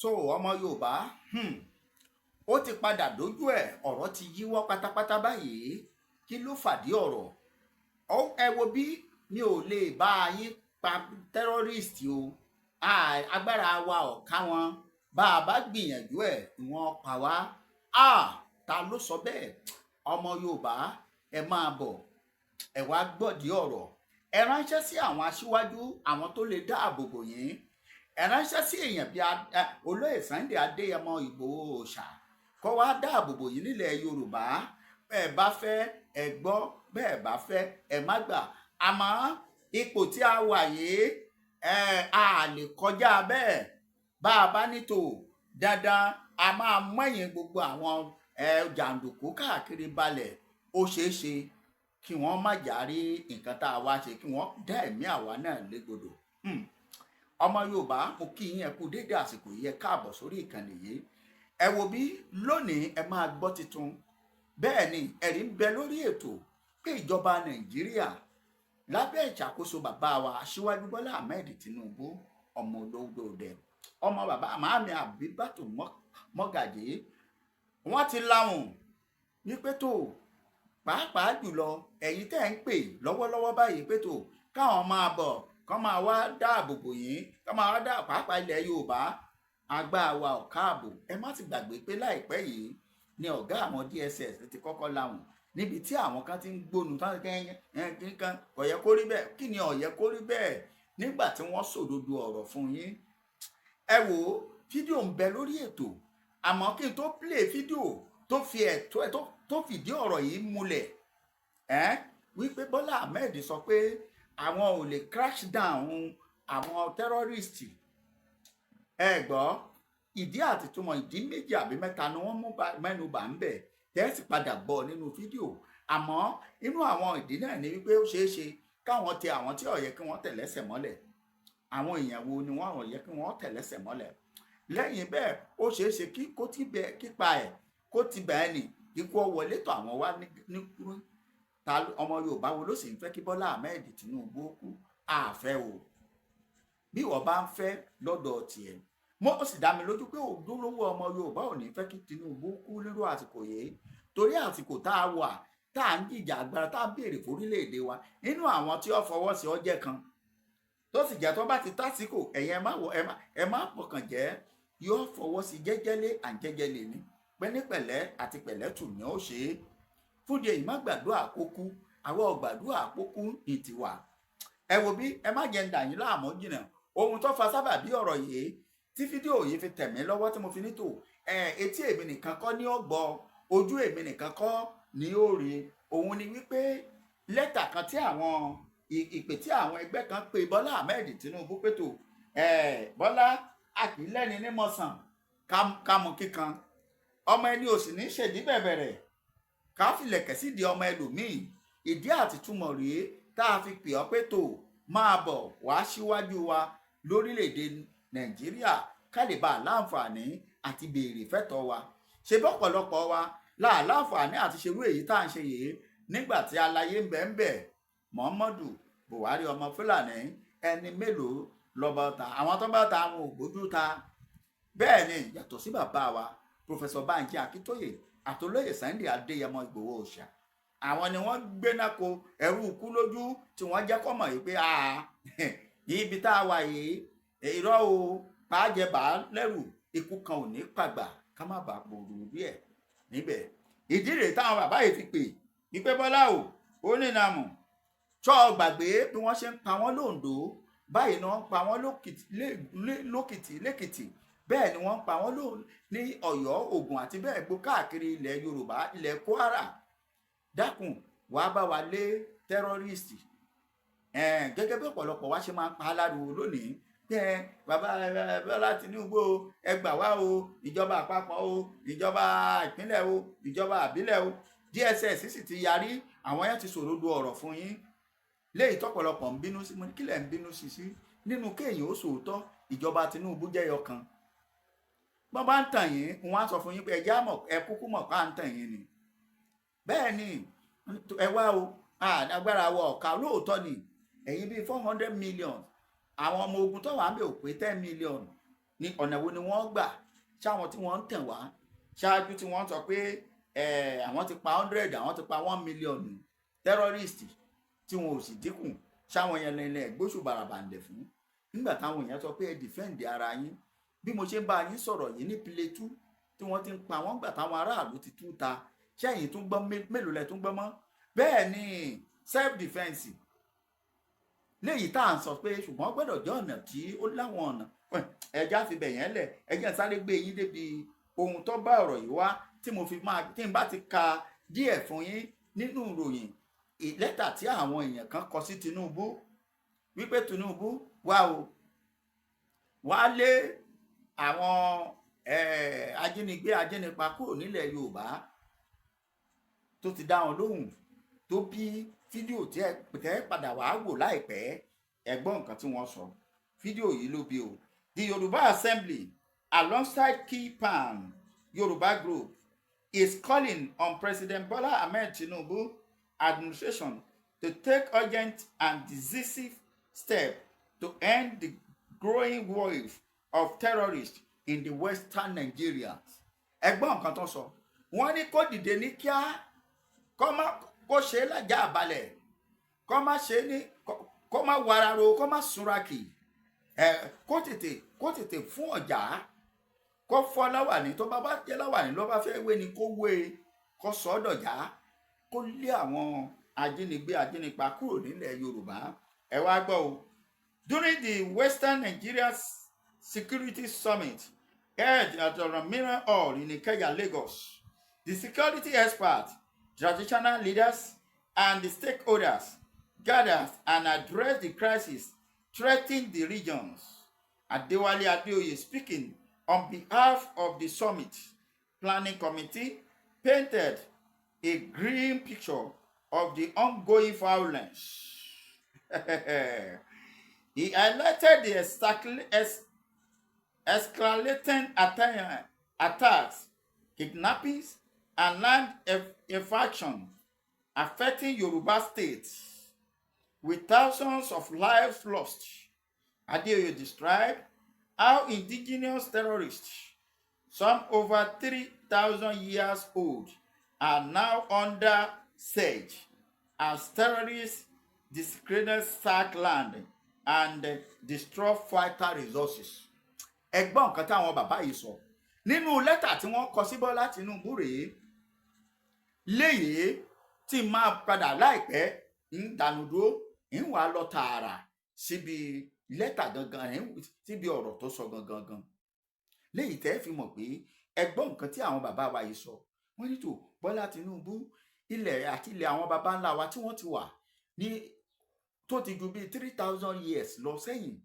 tó ọmọ Yorùbá ó ti padà dójú ẹ̀ ọ̀rọ̀ ti yíwọ́ pátápátá báyìí kí ló fàdí ọ̀rọ̀ ẹ wo bí mi ò lè bá yín pa terrorist o agbára wa ò ká wọn bá a bá gbìyànjú ẹ̀ wọ́n pa wá ta ló sọ bẹ́ẹ̀ ọmọ Yorùbá ẹ máa bọ̀ ẹ wá gbọ́dí ọ̀rọ̀ ẹ ránṣẹ́ sí àwọn aṣíwájú àwọn tó lè dáàbò bò yín ẹ ránṣẹ́ sí èèyàn bíi olóyè Sunday Adéyẹmọ Ìgbòho Òòṣà kó wá dáàbò bò yín nílẹ̀ Yorùbá bẹ́ẹ̀ bá fẹ́ ẹ gbọ́ bẹ́ẹ̀ bá fẹ́ ẹ má gbà àmọ́ ipò tí a wà yìí a lè kọjá bẹ́ẹ̀ bá a bá nítò dandan a máa mọ̀yìn gbogbo àwọn jàǹdùkú káàkiri balẹ̀ ó ṣeé ṣe kí wọ́n má járí nǹkan tá a wá ṣe kí wọ́n dá ẹ̀mí àwa náà légbodò ọmọ Yorùbá mo kí yín ẹ kú dédé àsìkò yìí ẹ káàbọ̀ sórí ìkànnì yìí ẹ wo bí lónìí ẹ máa gbọ́ tuntun bẹ́ẹ̀ ni ẹ̀rí ń bẹ lórí ètò pé ìjọba Nàìjíríà lábẹ́ ìṣàkóso bàbá wa Aṣíwájú Bọ́lá Ahmed Tinubu ọmọ olódòdè ọmọ bàbá màámi Àbíbátò Mọ́gàjí wọ́n ti láwùn wípé tó pàápàá jùlọ ẹ̀yin tẹ́ ń pè lọ́wọ́lọ́wọ́ báyìí pé tó káwọn máa bọ̀ kọ́ máa wá dáàbò bò yín kọ́ máa wá dáàbò pàápàá ilẹ̀ Yorùbá agbára wa ò káàbò ẹ má ti gbàgbé pé láìpẹ́ yìí ni ọ̀gá àwọn DSS ti kọ́kọ́ láwùn níbi tí àwọn kan ti ń gbónu táwọn kan kò yẹ kó rí bẹ́ẹ̀ kí ni ó yẹ kó rí bẹ́ẹ̀ nígbà tí wọ́n sòdodo ọ̀rọ̀ fún yín ẹ wò ó fídíò ń bẹ lórí ètò àmọ́ kí n tó play fídíò tó fìdí ọ̀rọ̀ yìí múlẹ̀ wípé Bọ́lá Ahmed sọ pé àwọn ò lè crash down àwọn terrorist ẹ gbọ́ ìdí àti túmọ̀ ìdí méjì àbí mẹ́ta ni wọ́n mẹ́nu bà ń bẹ̀ tẹ́sí padà gbọ́ nínú fídíò àmọ́ inú àwọn ìdí náà ni wípé ó ṣeé ṣe káwọn tẹ àwọn tí ó yẹ kí wọ́n tẹ̀lẹ́sẹ̀ mọ́lẹ̀ àwọn èèyàn wo ni wọ́n ò yẹ kí wọ́n tẹ̀lẹ́sẹ̀ mọ́lẹ̀ lẹ́yìn bẹ́ẹ̀ ó ṣeé ṣe kípa ẹ̀ kó ti bẹ́ẹ̀ ni ikú wọlé tó àwọn wá ní ta ọmọ Yorùbá wo ló sì ń fẹ́ kí Bọ́lá Ahmed Tinubu kú àfẹ́ o bí wọ́n bá ń fẹ́ lọ́dọ̀ tiẹ̀ mo sì dá mi lójú pé òdúlówó ọmọ Yorùbá ò ní fẹ́ kí Tinubu kú nírú àsìkò yìí torí àsìkò tá a wà tá a ń jìjà agbára tá a béèrè fórílẹ̀-èdè wa nínú àwọn tí ó fọwọ́ sí ọjẹ́ kan tó sì jẹ́ tó bá ti tásìkò ẹ̀yìn ẹ má pọkàn jẹ́ yóò fọwọ́ sí jẹ́jẹ́lé àjẹjẹlé ní pẹ́nípẹ̀lẹ́ àti pẹ̀lẹ́tù ni ó ṣe é fúnde yìí má gbàdúrà àkókú àwọn ọgbàdúrà àkókú ní tiwa ẹ wo bí ẹ má jẹ́ ń dà yín láàmú jìnnà ohun tó fa sábàbí ọ̀rọ̀ yìí tí fídíò yìí fi tẹ̀ mí lọ́wọ́ tí mo fi ní tò etí èmi nìkan kọ́ ní ó gbọ́ ojú èmi nìkan kọ́ ní ó rí òun ni wípé lẹ́tà kan tí àwọn ìpè tí àwọn ẹgbẹ́ kan pe Bọ́lá Ahmed Tinubu pé tó Bọ́lá àkìlẹ́ni nímọ̀sán kámú kíkan ọmọ ẹni ò sì ní ṣèdí bẹ̀bẹ̀rẹ̀ ká filẹ̀kẹ̀ sídìí ọmọ ẹlòmíì ìdí àtìtúmọ̀ rèé tá a fi pè ọ́ pé tó máa bọ̀ wá síwájú wa lórílẹ̀‐èdè Nàìjíríà ká lè bá a láǹfààní àti béèrè fẹ́tọ̀ wa ṣe bọ́pọ̀lọpọ̀ wa láǹfààní àti ṣerú èyí tá à ń ṣe yìí nígbà tí aláyé ń bẹ Muhammadu Buhari ọmọ Fúlàní ẹni mélòó lọ́bọ ta àwọn tó bá ta àwọn ògbójú ta bẹ́ẹ̀ ni yàtọ̀ sí bàbá wa Professor Banji Akíntóyè àtolóyè Sunday Adéyẹmọ Ìgbòho Òòṣà àwọn ni wọ́n gbéná ko ẹrú ikú lójú tí wọ́n jẹ́ kó mọ̀ yìí pé ibi tá a wà yìí irọ́ o pàjẹbà lẹ́rù ikú kan ò ní pàgbà ká má bàa gbòòrò rí ẹ̀ níbẹ̀ ìdí rèé táwọn bàbá yìí fi pè wípé Bọ́lá ó ní nàmù ṣọ́ gbàgbé bí wọ́n ṣe ń pa wọ́n lóńdó báyìí ni wọ́n ń pa wọ́n lẹ́kìtì bẹ́ẹ̀ ni wọ́n ń pa wọ́n ní Ọ̀yọ́ Ògùn àti bẹ́ẹ̀ gbó káàkiri ilẹ̀ Yorùbá ilẹ̀ Kwara dákun wàá bá wa lé tẹ́rọ́rìstì gẹ́gẹ́ bí ọ̀pọ̀lọpọ̀ wa ṣe máa ń pa aláriwo lónìí bàbá Bọ́lá Tinubu ẹ gbà wá o ìjọba àpapọ̀ o ìjọba ìpínlẹ̀ o ìjọba àbílẹ̀ o DSS sì ti yarí àwọn yẹn ti sòrodo ọ̀rọ̀ fún yín léyìí tọ́pọ̀lọpọ̀ ń bínú sí mo ní kílẹ̀ ń bínú sí nínú kéèyàn ó sòótọ́ ìjọba Tinubu jẹ́yọ kan bọ́n bá ń tàn yín wọ́n á sọ fún yín pé ẹ kúkú mọ̀ pé à ń tàn yín ni bẹ́ẹ̀ ni ẹ wá o agbára wa ọ̀ka lóòótọ́ ni ẹ̀yin bíi 400 million àwọn ọmọ ogun tó wà ń bẹ̀ ò pé 10 million ní ọ̀nà wo ni wọ́n gbà ṣáwọn tí wọ́n ń tàn wá ṣáájú tí wọ́n sọ pé àwọn ti pa 100 àwọn ti pa 1 million terrorist tí wọn ò sì dínkù ṣáwọn yẹn lẹ́lẹ́ gbóṣù bàràbàǹdẹ̀ fún nígbà táwọn èèyàn sọ pé ẹ dìfẹ́ǹdì ara yín bí mo ṣe ń bá yín sọ̀rọ̀ yìí ní Plateau tí wọ́n ti ń pa wọ́n gbà táwọn aráàlú ti tú ta ṣẹ́yìn tún gbọ́ mélòó lẹ tún gbọ́ mọ́ bẹ́ẹ̀ ni self defence léyìí tá à ń sọ pé ṣùgbọ́n gbọ́dọ̀ jẹ́ ọ̀nà tí ó láwọn ọ̀nà ẹja fi bẹ̀ yẹn lẹ̀ ẹjẹ́ sáré gbé yín débi ohun tó bá ọ̀rọ̀ yìí wá tí mo fi máa tí n bá ti ka díẹ̀ fún yín nínú ìròyìn lẹ́tà tí àwọn èèyàn kan kọ sí Tinubu wípé Tinubu wá o wá lé àwọn ajínigbé ajínipa kúrò nílẹ̀ Yorùbá tó ti dá wọn lóhùn tó bí fídíò tí ẹ padà wàá wò láìpẹ́ ẹ gbọ́ nǹkan tí wọ́n sọ fídíò yìí ló bí o. The Yoruba Assembly alongside KPAN Yoruba Group is calling on President Bola Ahmed Tinubu administration to take urgent and decisive steps to end the growing wave of terrorists in the western Nigeria. ẹgbọ́n nǹkan tó sọ wọ́n ní kó dìde ní kíá kó ṣe é lájà àbálẹ̀ kó má wararo kó má súnrakì kó tètè fún ọ̀já kó fọ́ láwàní tó bá jẹ́ láwàní ló bá fẹ́ wé ni kó wé kó sọ ọ́ dọ̀já kó lé àwọn ajínigbé ajínipa kúrò nílẹ̀ Yorùbá ẹ wá gbọ́ o. During the Western Nigeria Security Summit held at the Miran Hall in Ikeja, Lagos, the security experts, traditional leaders, and the stakeholders gathered and addressed the crisis threatening the regions. Adewale Adeoye, speaking on behalf of the summit planning committee, painted a grim picture of the ongoing violence. He highlighted the escalating attacks, kidnappings, and land evacuation affecting Yoruba State, with thousands of lives lost. Adeoye described how indigenous terrorists, some over 3,000 years old, are now under siege as terrorists desecrated sack land and destroy vital resources. ẹgbọ́n nǹkan táwọn bàbá yìí sọ nínú lẹ́tà tí wọ́n kọ sí Bọ́lá Tinubu rèé léyìí tí máa padà láìpẹ́ ń dànù dúró ń wà lọ tààrà síbi lẹ́tà gangan síbi ọ̀rọ̀ tó sọ gangan léyìí tẹ́ fi mọ̀ pé ẹgbọ́n nǹkan tí àwọn bàbá wa yìí sọ wọ́n ní tó Bọ́lá Tinubu ilẹ̀ àti ilẹ̀ àwọn bàbá ńlá wa tí wọ́n ti wà ní tó ti ju bíi 3,000 years lọ sẹ́yìn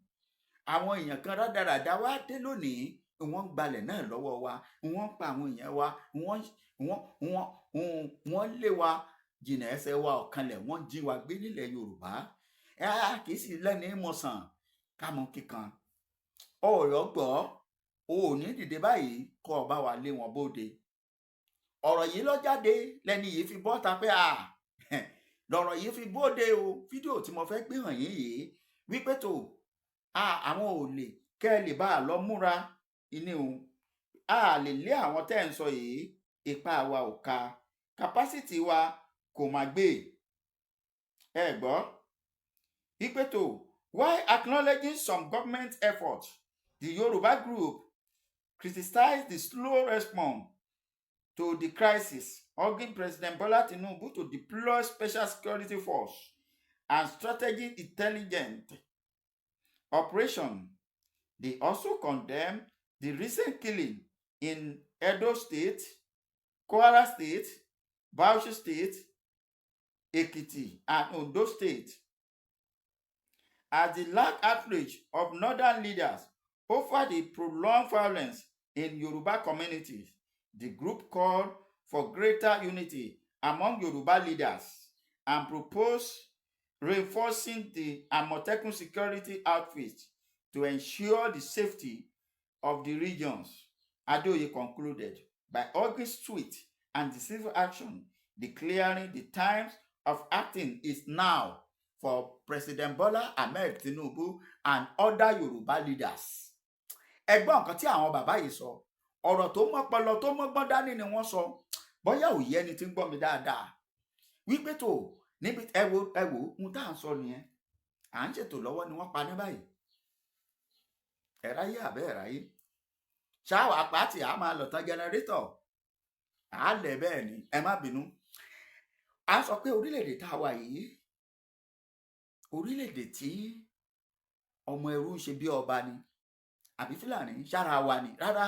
àwọn èèyàn kan rádaràda wá dé lónìí wọ́n gbalẹ̀ náà lọ́wọ́ wa wọ́n pa àwọn èèyàn wa wọ́n lé wa jìnnà ẹsẹ̀ wa ọ̀kanlẹ̀ wọ́n jí wa gbé nílẹ̀ Yorùbá kì í sì lẹ́ni mọ̀sán kámọ́ kíkan ọ̀rọ̀ gbọ́ ò ní dìde báyìí kọ́ ọ bá wa lé wọn bóde ọ̀rọ̀ yìí ló jáde lẹ́ni yìí fi bọ́ta pé lọ̀rọ̀ yìí fi bóde o fídíò tí mo fẹ́ gbé hàn yín yìí wípé tó àwọn ò lè kẹ́ ẹ lè bá a lọ múra ìní o a lè lé àwọn tẹ́ ń sọ yìí ipá wa ò ka capacity wa kò má gbé ẹ gbọ́ wípé tó while acknowledging some government efforts the Yoruba group criticized the slow response to the crisis, urging President Bola Tinubu to deploy special security force and strategic intelligence operation. They also condemned the recent killing in Edo State, Kwara State, Bauchi State, Ekiti, and Ondo State as the lack outrage of northern leaders over the prolonged violence in Yoruba communities. The group called for greater unity among Yoruba leaders and proposed reinforcing the Amotekun security outfit to ensure the safety of the regions. Adeoye concluded by urging swift and decisive action, declaring the time of acting is now for President Bola Ahmed Tinubu and other Yoruba leaders. ẹgbọ́n nǹkan tí àwọn bàbá yìí sọ, ọ̀rọ̀ tó mọ́pọlọ tó mọ́gbọ́n dání ni wọ́n sọ. Bóyá òye ẹni tí ń gbọ́ mi dáadáa wípé tó níbi ẹ wo ohun tá à ń sọ nìyẹn, à ń ṣètò lọ́wọ́ ni wọ́n pa ní báyìí. Ẹ̀ráyé àbẹ́ ẹ̀ráyé, ṣáwà pàtì á máa lọ tán jẹnẹrétọ̀ á lẹ̀ bẹ́ẹ̀ ni, ẹ má bínú. A sọ pé orílẹ̀-èdè tá a wà yìí, orílẹ̀-èdè tí ọmọ ẹrú ń ṣe bí ọba ni àbí Fúlàní sára wa ni? Rárá,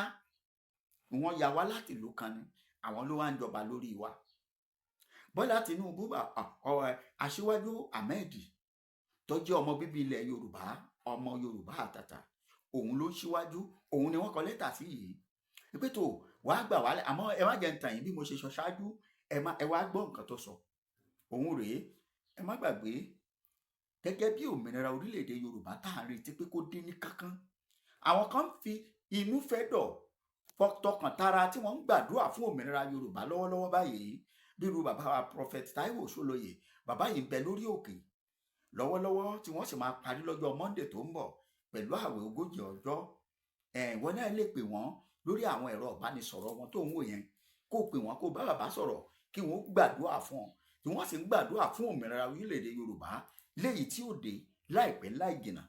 wọ́n ya wá láti ìlú kan ni, àwọn ló wá ń jọba lórí wa. Bọ́lá Tinubu Aṣíwájú Ahmed tó jẹ́ ọmọ bíbí ilẹ̀ Yorùbá, ọmọ Yorùbá àtàtà, òun ló ń ṣíwájú, òun ni wọ́n kọ lẹ́tà sí yìí pé tó wàá gbà wálé. Àmọ́ ẹ má jẹ́ ń tàn yín bí mo ṣe sọ ṣáájú, ẹ wá gbọ́ nǹkan tó sọ. Òun rèé, ẹ má gbàgbé, gẹ́gẹ́ bí òmìnira orílẹ̀-èdè Yorùbá tá à ń retí pé kó dé ní kánkán, àwọn kan fi inú fẹ́ dọ̀ tọkàn tara tí wọ́n ń gbàdúrà fún òmìnira Yorùbá lọ́wọ́lọ́wọ́ báyìí, bírú bàbá wa Prophet Taiwo Ṣólóyè. Bàbá yìí ń bẹ lórí òkè lọ́wọ́lọ́wọ́ tí wọ́n sì máa parí lọ́jọ́ Monday tó ń bọ̀ pẹ̀lú àwẹ̀ 40 ọjọ́. Wọ́n náà lè pè wọ́n lórí àwọn ẹ̀rọ ìbánisọ̀rọ̀ wọn tó ń wò yẹn, kó pè wọ́n kó bá bàbá sọ̀rọ̀ kí wọ́n gbàdúrà fún ọ, tí wọ́n sì ń gbàdúrà fún òmìnira orílẹ̀-èdè Yorùbá léyìí tí ó dé láìpẹ́ láì jìnnà.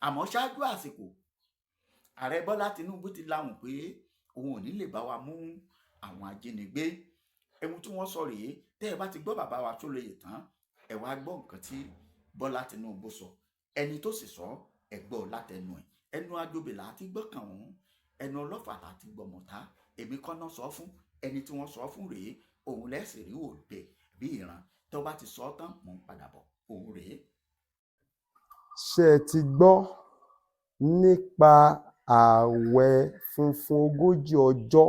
Àmọ́ ṣáájú àsìkò, ààrẹ Bọ́lá Tinubu ti láwọn pé òun ò ní lè bá wa mú àwọn ajínigbé. Ohun tí wọ́n sọ rèé, tẹ́ ẹ bá ti gbọ́ bàbá wa Ṣólóyè tán, ẹ wá gbọ́ nǹkan tí Bọ́lá Tinubu sọ. Ẹni tó sì sọ ẹ gbọ́ látẹnu ẹ̀. Ẹnu ajóbe là á ti gbọ́kàn wọn, ẹnu ọlọ́fà là á ti gbọmọ̀ta. Èmi kọ́ náà sọ fún, ẹni tí wọ́n sọ fún rèé, òun lẹ́sìn rí wò bẹ̀ bí ìran. Tó bá ti sọ tán, mò ń padà bọ̀, òun rèé. Ṣé ẹ ti gbọ́ nípa ààwẹ̀ funfun 40 ọjọ́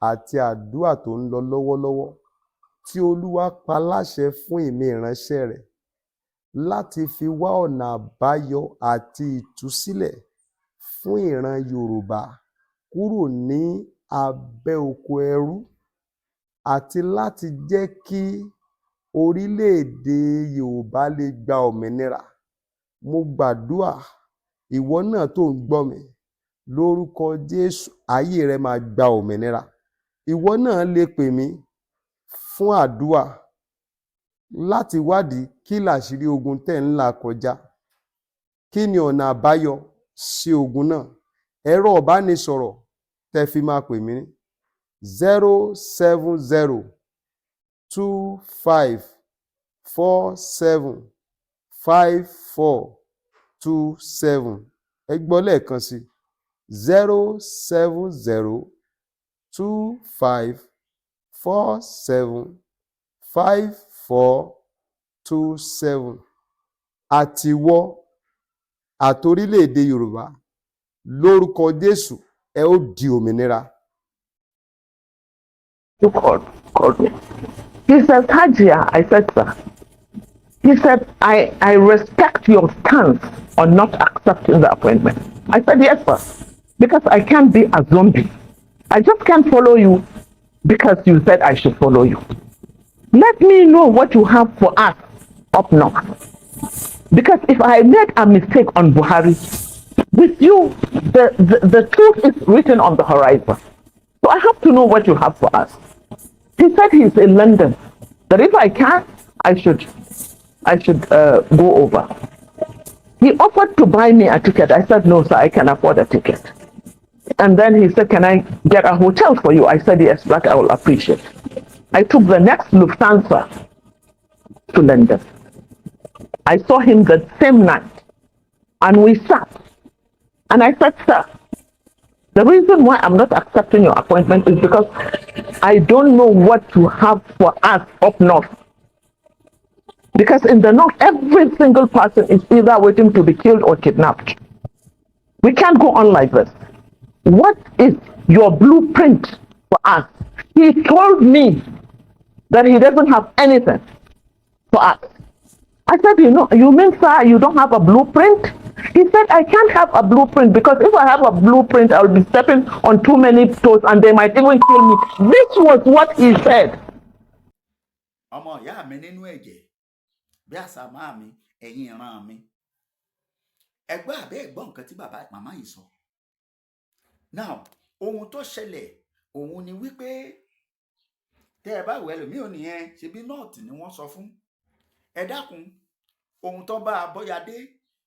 àti àdúrà tó ń lọ lọ́wọ́lọ́wọ́ tí Olúwa pa láṣẹ fún èmi ìránṣẹ́ rẹ̀ láti fi wá ọ̀nà àbáyọ àti ìtúsílẹ̀ fún ìran Yorùbá kúrò ní abẹ́ oko ẹrú àti láti jẹ́ kí orílẹ̀-èdè Yorùbá lè gba òmìnira. Mo gbàdúrà ìwọ náà tó ń gbọ́ mi, lórúkọ Jésù ayé rẹ máa gba òmìnira. Ìwọ náà lè pè mí fún àdúrà láti wádìí kí làṣírí ogun tẹ́ ń là kọjá, kí ni ọ̀nà àbáyọ sí ogun náà. Ẹ̀rọ ìbánisọ̀rọ̀ tẹ́ fi máa pè mí 070 25 47 5427. Ẹ gbọ́ lẹ́ẹ̀kan sí 070 25 47 5427. Àtiwọ́ àtorílẹ̀-èdè Yorùbá, lórúkọ Jésù ẹ ó di òmìnira. You called me. He said, Hajia. I said, sir. He said, I respect your stance on not accepting the appointment. I said, yes, sir. Because I can't be a zombie. I just can't follow you because you said I should follow you. Let me know what you have for us up north. Because if I made a mistake on Buhari, with you, the truth is written on the horizon. So I have to know what you have for us. He said he's in London, that if I can, I should go over. He offered to buy me a ticket. I said, no, sir, I can afford a ticket. And then he said, can I get a hotel for you? I said, yes, that I will appreciate. I took the next Lufthansa to London. I saw him the same night, and we sat. And I said, sir, the reason why I'm not accepting your appointment is because I don't know what you have for us up north. Because in the north, every single person is either waiting to be killed or kidnapped. We can't go on like this. What is your blueprint for us? He told me that he doesn't have anything for us. I said, you mean, sir, you don't have a blueprint? He said, I can't have a blueprint because if I have a blueprint, I'll be stepping on too many toes and they might even kill me. This was what he said. Ọmọ ìyá mi nínú ẹ̀jẹ̀, bí àṣà máa mi, ẹ̀yin ìran mi. Ẹgbẹ́ àbẹ́ ẹ̀gbọ́n nǹkan tí bàbá màmá yìí sọ. now ohun tó ṣẹlẹ̀ òun ni wípé tẹ́ ẹ bá wẹ̀ ẹlòmíì ò nìyẹn ṣebí nọ́ọ̀tì ni wọ́n sọ fún. Ẹ dákun, ohun tó bá Abọ́yadé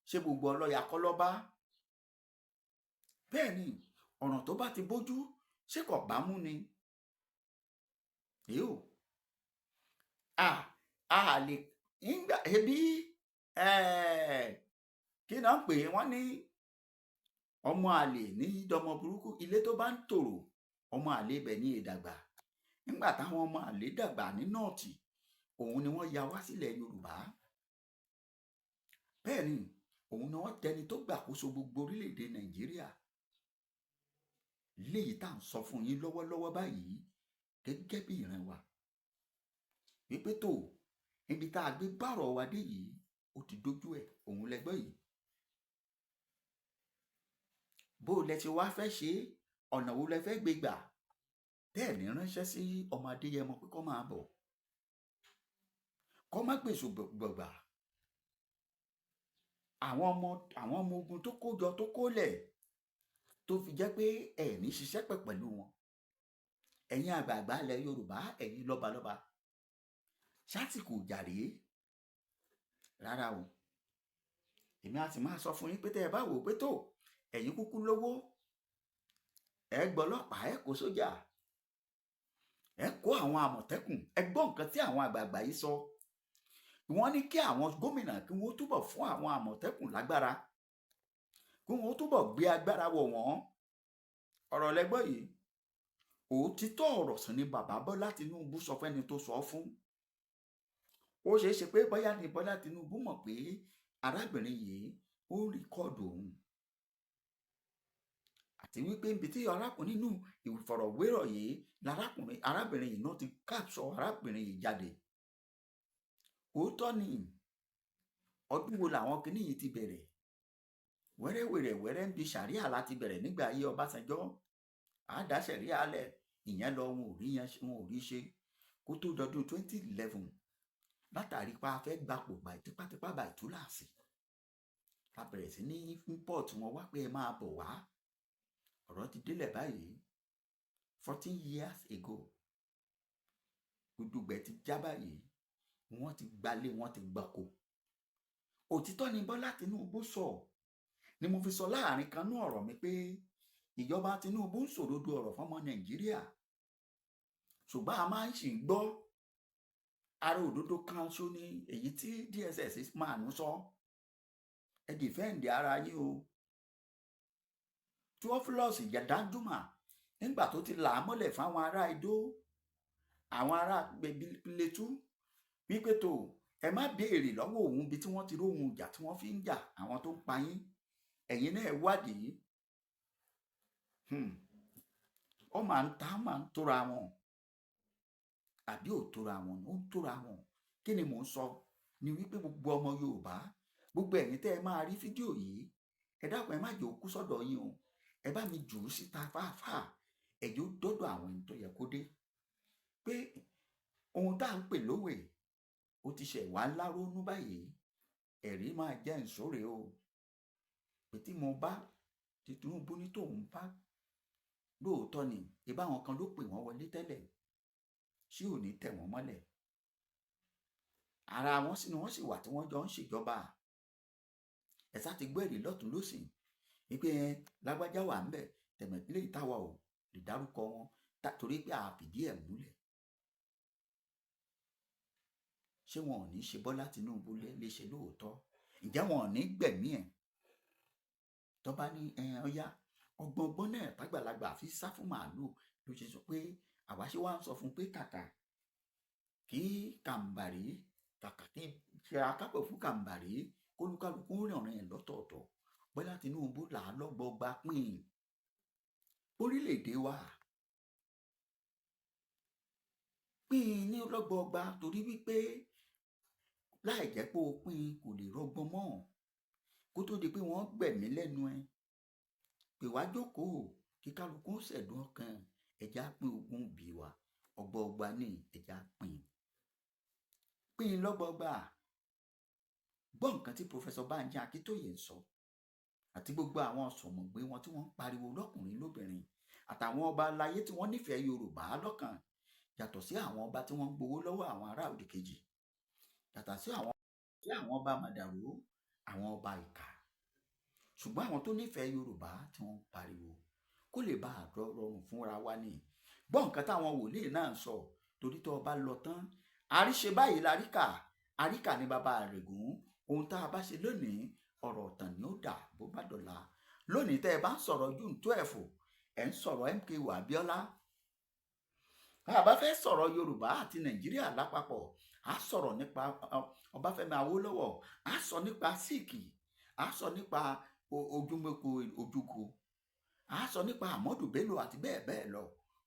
ṣe gbogbo ọlọ́yà kọ́ ló bá. Bẹ́ẹ̀ ni ọ̀ràn tó bá ti bójú ṣé kò bá mú ni. Yóò a lè nígbà ebi kí náà pè wọ́n ní ọmọ àlè ní ìdọmọ burúkú, ilé tó bá ń tòrò ọmọ àlè ibẹ̀ ní ìdàgbà. Nígbà táwọn ọmọ àlè dàgbà ní nọ́ọ̀tì òun ni wọ́n ya wá sílẹ̀ Yorùbá. Bẹ́ẹ̀ ni òun ni wọ́n tẹni tó gbàkóso gbogbo orílẹ̀-èdè Nàìjíríà. Léyìí tá à ń sọ fún yín lọ́wọ́lọ́wọ́ báyìí gẹ́gẹ́ bí ìran wa wípé tó ibi tá a gbé bárọ̀ wa dé yìí ó ti dójú ẹ̀, òun lẹ́gbẹ́ yìí. Bó lẹ ti wá fẹ́ ṣe, ọ̀nà wo lẹ fẹ́ gbé gbà bẹ́ẹ̀ ní ránṣẹ́ sí ọmọ Adéyẹmọ pé kó máa bọ̀, kó má gbèsò gbọ̀gbà. Àwọn ọmọ ogun tó kójọ tó kólẹ̀ tó fi jẹ́ pé ẹ̀ ní ṣiṣẹ́ pẹ̀ pẹ̀lú wọn. Ẹ̀yin àgbààgbà ilẹ̀ Yorùbá, ẹ̀yin lọ́balọ́ba, ṣásìkò jàre rárá o. Èmi á sì máa sọ fún yín pé tẹ́ ẹ bá wò pé tó ẹ̀yin kúkú lówó, ẹ gbọ́lọ́pàá, ẹ kó sójà, ẹ kó àwọn àmọ̀tẹ́kùn. Ẹ gbọ́ nǹkan tí àwọn àgbààgbà yìí sọ. Wọ́n ní kí àwọn gómìnà kí wọ́n túbọ̀ fún àwọn àmọ̀tẹ́kùn lágbára, kí wọ́n túbọ̀ gbé agbára wọ̀ wọ́n. Ọ̀rọ̀ lẹ́gbọ́ yìí, òtítọ́ ọ̀rọ̀ sì ni bàbá Bọ́lá Tinubu sọ fẹ́ni tó sọ fún. Ó ṣeé ṣe pé bóyá ni Bọ́lá Tinubu mọ̀ pé arábìnrin yìí ó ń rìkọ́ọ̀dù òun, àti wípé ibi tí arákùnrin nínú ìfọ̀rọ̀wérọ̀ yìí arábìnrin yìí náà ti káàsọ arábìnrin yìí jáde. Òótọ́ ni ọdún wo làwọn kinní yìí ti bẹ̀rẹ̀? Wẹ́rẹ́ ń bi ṣàríà láti bẹ̀rẹ̀ nígbà ayé Ọbásanjọ́. Àdá ṣàríà lẹ̀ ìyẹn lọ wọn ò rí ṣe kó tó dọdún 2011 látàrí pa fẹ́ gbapò gbà tipátipá bá ìtúláàsì. A bẹ̀rẹ̀ sí ní import wọn wá pé ẹ máa bọ̀ wá. Ọ̀rọ̀ ti délẹ̀ báyìí 14 years ago. Gbùdùgbẹ̀ ti já báyìí, wọ́n ti gbalé, wọ́n ti gbàkó. Òtítọ́ ni Bọ́lá Tinubu sọ, ni mo fi sọ láàrin kanú ọ̀rọ̀ mi pé ìjọba Tinubu ń sòdodo ọ̀rọ̀ fọ́mọ Nàìjíríà, ṣùgbọ́n a máa ń ṣì gbọ́ ara òdodo kan ṣó ní èyí tí DSS máa ń sọ. Ẹ dìfẹ́ǹdì ara yín o. Theophilus Danjuma nígbà tó ti là á mọ́lẹ̀ fáwọn ará Ìdó, àwọn ará Plateau wípé tó ẹ má béèrè lọ́wọ́ òun bí tí wọ́n ti róhun ìjà tí wọ́n fi ń jà àwọn tó ń pa yín, ẹ̀yin náà wádìí. Ó máa ń tóra wọn àbí ò tóra wọn? Ó ń tóra wọn. Kí ni mò ń sọ ni wípé gbogbo ọmọ Yorùbá, gbogbo ẹ̀yin tẹ́ ẹ máa rí fídíò yìí, ẹ dákun ẹ má jẹ́ ó kú sọ́dọ̀ yín o. Ẹ bá mi jù ú síta fáfáà, ẹ jẹ́ ó dọ́dọ̀ àwọn ẹni tó yẹ kó dé. Pé ohun tá à ń pè lówe ó ti ṣẹ̀ wá lárónú báyìí, ẹ̀rí máa jẹ́ ìṣòro o. Pé tí mo bá Tinubu ní tòun bá lóòótọ́ ni ìbáwọn kan ló pè wọ́n wọlé tẹ́lẹ̀, ṣé ò ní tẹ̀ wọ́n mọ́lẹ̀? Ara wọn sì ni wọ́n sì wà tí wọ́n jọ ń ṣèjọba. Ẹ sá ti gbọ́ èrè lọ́tún lósìn wípé lágbájá wà ń bẹ̀, tẹ̀mẹ̀pílẹ̀ ìtawà ò lè dárúkọ wọn torí pé a fìdí ẹ̀ múlẹ̀. Ṣé wọn ò ní ṣe Bọ́lá Tinubu léṣe lóòótọ́? Ǹjẹ́ wọn ò ní gbẹ̀mí ẹ̀? Tó bá ní ọyá ọgbọ́n náà tágbàlagbà fi sá fún màálù ló ṣe sọ pé àwa ṣe wá ń sọ fún pé kàkà kí Gàmbàrí, kàkà kí ṣe akápẹ̀ fún Gàmbàrí kólúkálukú rìnrìn ẹ̀ lọ́tọ̀ọ̀tọ̀. Bọ́lá Tinubu là á lọ́gbọgba pín orílẹ̀-èdè wa, pín ní lọ́gbọgba, torí wípé láì jẹ́ pé o pín kò lè rọgbọn mọ́ kó tó di pé wọ́n gbẹ̀mí lẹ́nu ẹ̀. Pè wá jókòó kí kálukú ṣẹ̀dùn ọkàn, ẹja pín ogún bí wa, ọgbọọgba ní ẹja pín lọ́gbọọgba. Gbọ́ nǹkan tí Professor Banji Akíntóyè ń sọ. àti gbogbo àwọn sọ̀mọ̀gbé wọn tí wọ́n ń pariwo lọ́kùnrin lóbìnrin, àtàwọn ọba aláyé tí wọ́n nífẹ̀ẹ́ Yorùbá lọ́kàn, yàtọ̀ sí àwọn ọba tí wọ́n ń gbowó lọ́wọ́ àwọn ará òdì kejì, yàtọ̀ sí àwọn ọba màdàrú, àwọn ọba ìkà. Ṣùgbọ́n àwọn tó nífẹ̀ẹ́ Yorùbá tí wọ́n ń pariwo kó lè bá rọrùn fúnra wa ní gbọ́ nǹkan táwọn wòlíì náà ń sọ, torí tó ọba lọ tán àríṣe báyìí láríkà, àríkà ní bàbá àrègún. Ohun tá a bá ṣe lónìí ọ̀rọ̀ ọ̀tàn ni ó dà bó bá dọ̀la. Lónìí tẹ́ ẹ bá ń sọ̀rọ̀ June 12 ẹ̀ ń sọ̀rọ̀ MKO Abiola. Bá a bá fẹ́ sọ̀rọ̀ Yorùbá àti Nàìjíríà lápapọ̀, a sọ̀rọ̀ nípa Ọbáfẹ́mi Awólọ́wọ̀, a sọ nípa Síìkì, a sọ nípa Ojúmọ́kọ Ojúkò, a sọ nípa Ahmadu Bello àti bẹ́ẹ̀ bẹ́ẹ̀ lọ.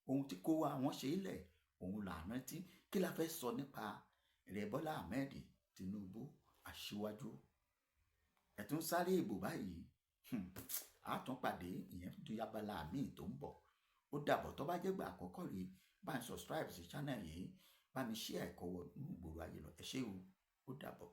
Ohun tí kó wa àwọn ṣe ilẹ̀ òun là rántí. Kí la fẹ́ sọ nípa rẹ̀ Bọ́lá Ahmed Tinubu aṣíwájú? Ẹ tún sáré ìbò báyìí, a tún pàdé ìyẹn tó yabala míì tó ń bọ̀. Ó dàbọ̀. Tó bá jẹ́ gbà àkọ́kọ́ rí, bá ń subscribe sí channel yìí, bá mi share ẹ̀kọ́ wọ inú ìgboro ayé lọ. Ẹ ṣé o, ó dàbọ̀.